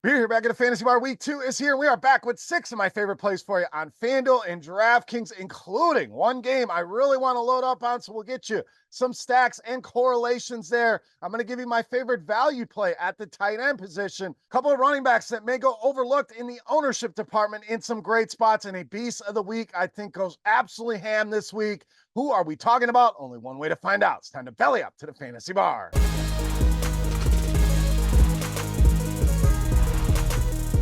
We're here back at the Fantasy Bar. Week 2 is here. We are back with 6 of my favorite plays for you on FanDuel and DraftKings, including one game I really want to load up on, so we'll get you some stacks and correlations there. I'm going to give you my favorite value play at the tight end position. A couple of running backs that may go overlooked in the ownership department in some great spots, and a beast of the week I think goes absolutely ham this week. Who are we talking about? Only one way to find out. It's time to belly up to the Fantasy Bar.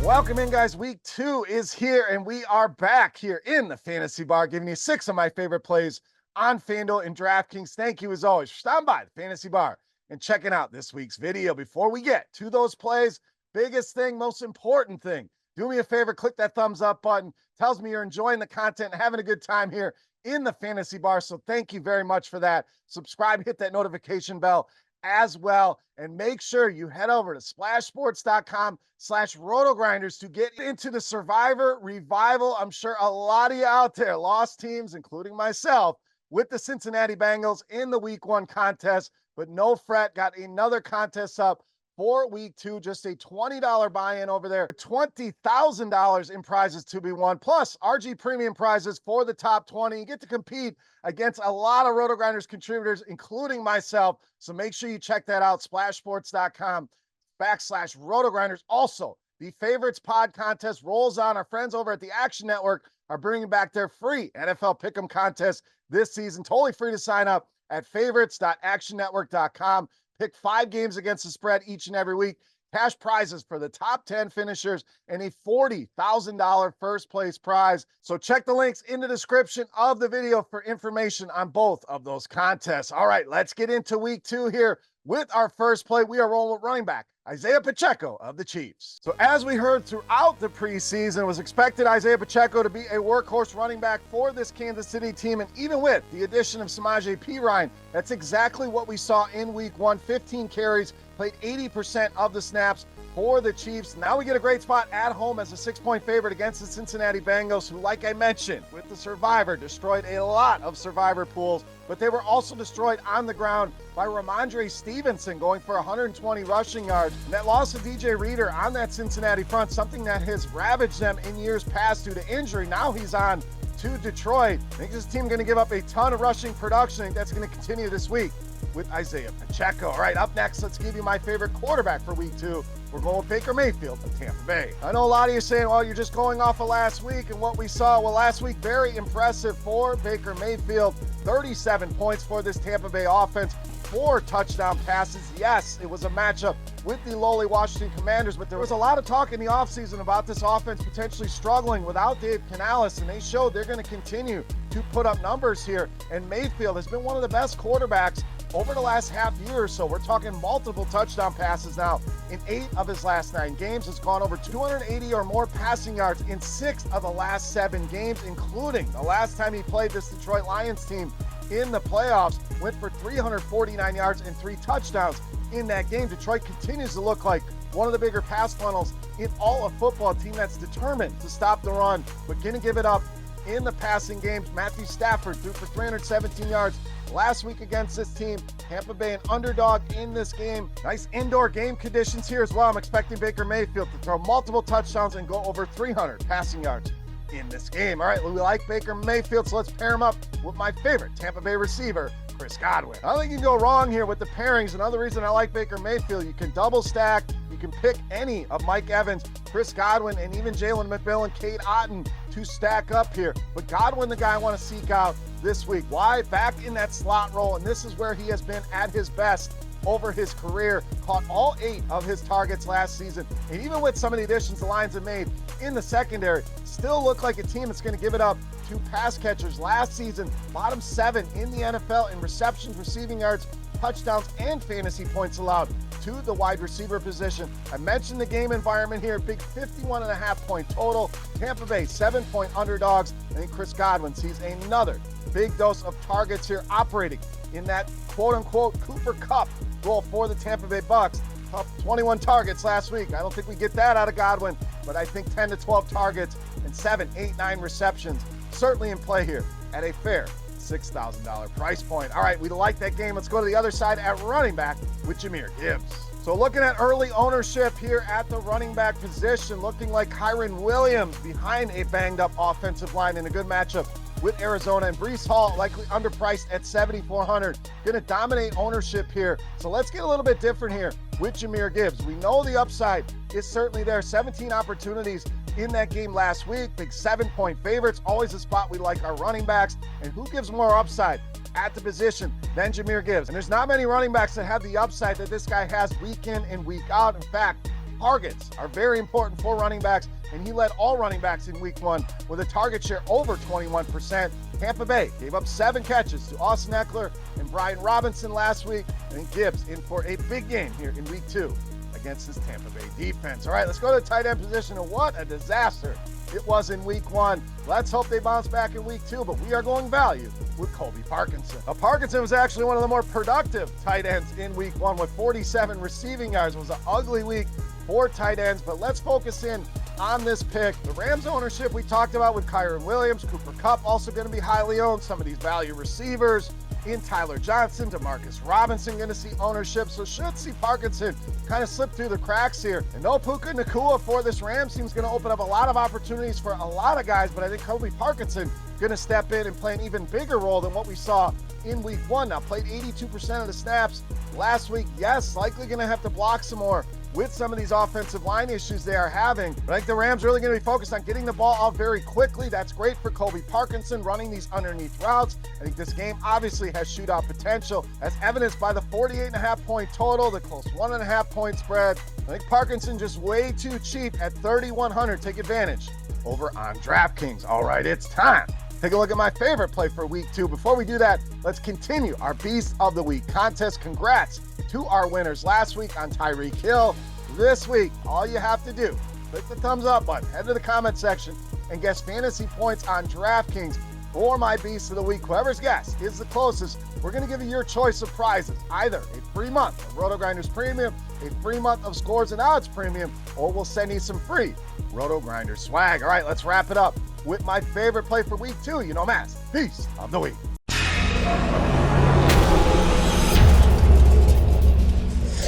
Welcome in, guys. Week 2 is here, and we are back here in the Fantasy Bar, giving you 6 of my favorite plays on FanDuel and DraftKings. Thank you, as always, for stopping by the Fantasy Bar and checking out this week's video. Before we get to those plays, biggest thing, most important thing, do me a favor, click that thumbs up button. Tells me you're enjoying the content and having a good time here in the Fantasy Bar, so thank you very much for that. Subscribe, hit that notification bell as well, and make sure you head over to splashsports.com/RotoGrinders to get into the Survivor Revival. I'm sure a lot of you out there lost teams, including myself, with the Cincinnati Bengals in the Week 1 contest, but no fret, got another contest up for Week 2, just a $20 buy-in over there, $20,000 in prizes to be won, plus RG premium prizes for the top 20. You get to compete against a lot of RotoGrinders contributors, including myself. So make sure you check that out, splashsports.com/RotoGrinders. Also, the Favorites Pod contest rolls on. Our friends over at the Action Network are bringing back their free NFL Pick'em contest this season. Totally free to sign up at favorites.actionnetwork.com. Pick 5 games against the spread each and every week. Cash prizes for the top 10 finishers and a $40,000 first place prize. So check the links in the description of the video for information on both of those contests. All right, let's get into Week 2 here with our first play. We are rolling with running back Isaiah Pacheco of the Chiefs. So as we heard throughout the preseason, it was expected Isaiah Pacheco to be a workhorse running back for this Kansas City team. And even with the addition of Samaje Perine, that's exactly what we saw in Week 1. 15 carries, played 80% of the snaps for the Chiefs. Now we get a great spot at home as a 6-point favorite against the Cincinnati Bengals, who, like I mentioned, with the Survivor, destroyed a lot of Survivor pools, but they were also destroyed on the ground by Ramondre Stevenson, going for 120 rushing yards. And that loss of DJ Reader on that Cincinnati front, something that has ravaged them in years past due to injury. Now he's on to Detroit. I think this team going to give up a ton of rushing production. I think that's going to continue this week with Isaiah Pacheco. All right, up next, let's give you my favorite quarterback for Week 2. We're going with Baker Mayfield of Tampa Bay. I know a lot of you are saying, well, you're just going off of last week and what we saw. Well, last week, very impressive for Baker Mayfield. 37 points for this Tampa Bay offense, 4 touchdown passes. Yes, it was a matchup with the lowly Washington Commanders, but there was a lot of talk in the offseason about this offense potentially struggling without Dave Canales, and they showed they're going to continue to put up numbers here. And Mayfield has been one of the best quarterbacks over the last half year or so. We're talking multiple touchdown passes now. In 8 of his last 9 games, has gone over 280 or more passing yards in 6 of the last 7 games, including the last time he played this Detroit Lions team in the playoffs, went for 349 yards and 3 touchdowns in that game. Detroit continues to look like one of the bigger pass funnels in all of football, a team that's determined to stop the run, but going to give it up in the passing games. Matthew Stafford threw for 317 yards last week against this team. Tampa Bay an underdog in this game. Nice indoor game conditions here as well. I'm expecting Baker Mayfield to throw multiple touchdowns and go over 300 passing yards in this game. All right, we like Baker Mayfield, so let's pair him up with my favorite Tampa Bay receiver, Chris Godwin. I don't think you can go wrong here with the pairings. Another reason I like Baker Mayfield, you can double stack, you can pick any of Mike Evans, Chris Godwin, and even Jalen McMillan, Cade Otton to stack up here. But Godwin, the guy I want to seek out this week. Why? Back in that slot role, and this is where he has been at his best over his career. Caught all 8 of his targets last season, and even with some of the additions the Lions have made in the secondary, still look like a team that's going to give it up to pass catchers. Last season, bottom 7 in the NFL in receptions, receiving yards, touchdowns, and fantasy points allowed to the wide receiver position. I mentioned the game environment here, big 51.5-point total. Tampa Bay 7-point underdogs. I think Chris Godwin sees another big dose of targets here, operating in that quote-unquote Cooper Kupp role for the Tampa Bay Bucks. Up 21 targets last week. I don't think we get that out of Godwin, but I think 10 to 12 targets and 7, 8, 9 receptions certainly in play here at a fair $6,000 price point. All right, we like that game. Let's go to the other side at running back with Jahmyr Gibbs. So So looking at early ownership here at the running back position, looking like Kyron Williams behind a banged up offensive line in a good matchup with Arizona, and Breece Hall likely underpriced at 7,400. Going to dominate ownership here. So let's get a little bit different here with Jahmyr Gibbs. We know the upside is certainly there. 17 opportunities in that game last week. Big 7-point favorites. Always a spot we like our running backs. And who gives more upside at the position than Jahmyr Gibbs? And there's not many running backs that have the upside that this guy has week in and week out. In fact, targets are very important for running backs, and he led all running backs in week 1 with a target share over 21%. Tampa Bay gave up 7 catches to Austin Eckler and Brian Robinson last week, and Gibbs in for a big game here in week 2 against this Tampa Bay defense. All right, let's go to the tight end position, and what a disaster it was in week 1. Let's hope they bounce back in week 2, but we are going value with Colby Parkinson. Now, Parkinson was actually one of the more productive tight ends in week 1 with 47 receiving yards. It was an ugly week for tight ends, but let's focus in on this pick. The Rams ownership we talked about with Kyron Williams, Cooper Kupp also going to be highly owned. Some of these value receivers in Tyler Johnson, Demarcus Robinson going to see ownership, so should see Parkinson kind of slip through the cracks here. And no Puka Nacua for this Rams team is going to open up a lot of opportunities for a lot of guys, but I think Colby Parkinson going to step in and play an even bigger role than what we saw in week 1. Now, played 82% of the snaps last week. Yes, likely going to have to block some more with some of these offensive line issues they are having. But I think the Rams really going to be focused on getting the ball out very quickly. That's great for Colby Parkinson running these underneath routes. I think this game obviously has shootout potential, as evidenced by the 48.5 point total, the close 1.5 point spread. I think Parkinson just way too cheap at 3,100. Take advantage over on DraftKings. All right, it's time. Take a look at my favorite play for week 2. Before we do that, let's continue our Beast of the Week contest. Congrats to our winners last week on Tyreek Hill. This week, all you have to do, click the thumbs up button, head to the comment section, and guess fantasy points on DraftKings for my Beast of the Week. Whoever's guess is the closest, we're going to give you your choice of prizes, either a free month of RotoGrinders Premium, a free month of Scores and Odds Premium, or we'll send you some free RotoGrinders swag. All right, let's wrap it up with my favorite play for week 2. You know, Matt's Beast of the Week.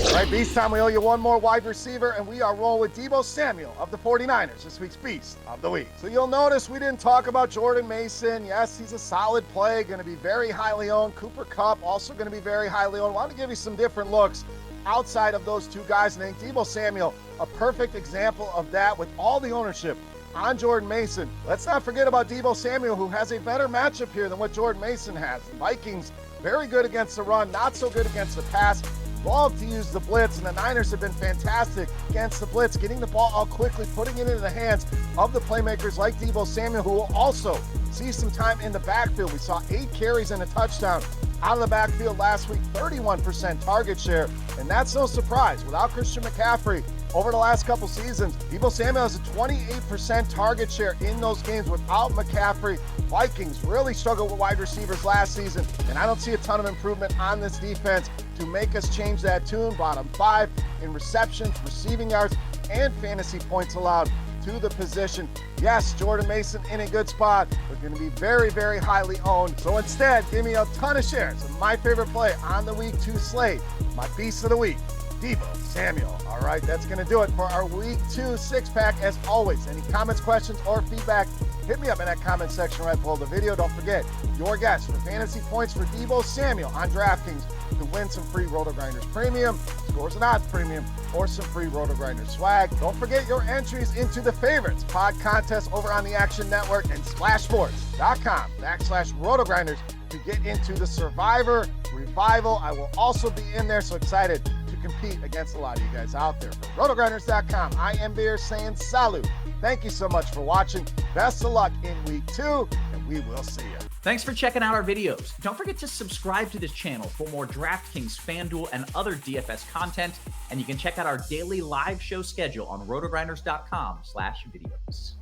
All right, Beast time. We owe you one more wide receiver, and we are rolling with Deebo Samuel of the 49ers, this week's Beast of the Week. So you'll notice we didn't talk about Jordan Mason. Yes, he's a solid play, going to be very highly owned. Cooper Kupp also going to be very highly owned. I want to give you some different looks outside of those two guys, and I think Deebo Samuel, a perfect example of that with all the ownership on Jordan Mason. Let's not forget about Deebo Samuel, who has a better matchup here than what Jordan Mason has. The Vikings, very good against the run, not so good against the pass. Love to use the blitz, and the Niners have been fantastic against the blitz, getting the ball out quickly, putting it into the hands of the playmakers like Deebo Samuel, who will also see some time in the backfield. We saw 8 carries and a touchdown out of the backfield last week, 31% target share, and that's no surprise. Without Christian McCaffrey over the last couple seasons, Deebo Samuel has a 28% target share in those games without McCaffrey. Vikings really struggled with wide receivers last season, and I don't see a ton of improvement on this defense to make us change that tune. Bottom 5 in receptions, receiving yards, and fantasy points allowed to the position. Yes, Jordan Mason in a good spot, but going to be very, very highly owned. So instead, give me a ton of shares of my favorite play on the week 2 slate, my Beast of the Week, Deebo Samuel. All right, that's going to do it for our week 2 6-pack. As always, any comments, questions, or feedback, hit me up in that comment section right below the video. Don't forget, your guess for fantasy points for Deebo Samuel on DraftKings to win some free RotoGrinders Premium, Scores and Odds Premium, or some free RotoGrinders swag. Don't forget your entries into the favorites pod contest over on the Action Network and splashsports.com/RotoGrinders to get into the Survivor Revival. I will also be in there, so excited to compete against a lot of you guys out there. For RotoGrinders.com, I am Beer saying salut. Thank you so much for watching. Best of luck in week 2, and we will see you. Thanks for checking out our videos. Don't forget to subscribe to this channel for more DraftKings, FanDuel, and other DFS content. And you can check out our daily live show schedule on RotoGrinders.com/videos.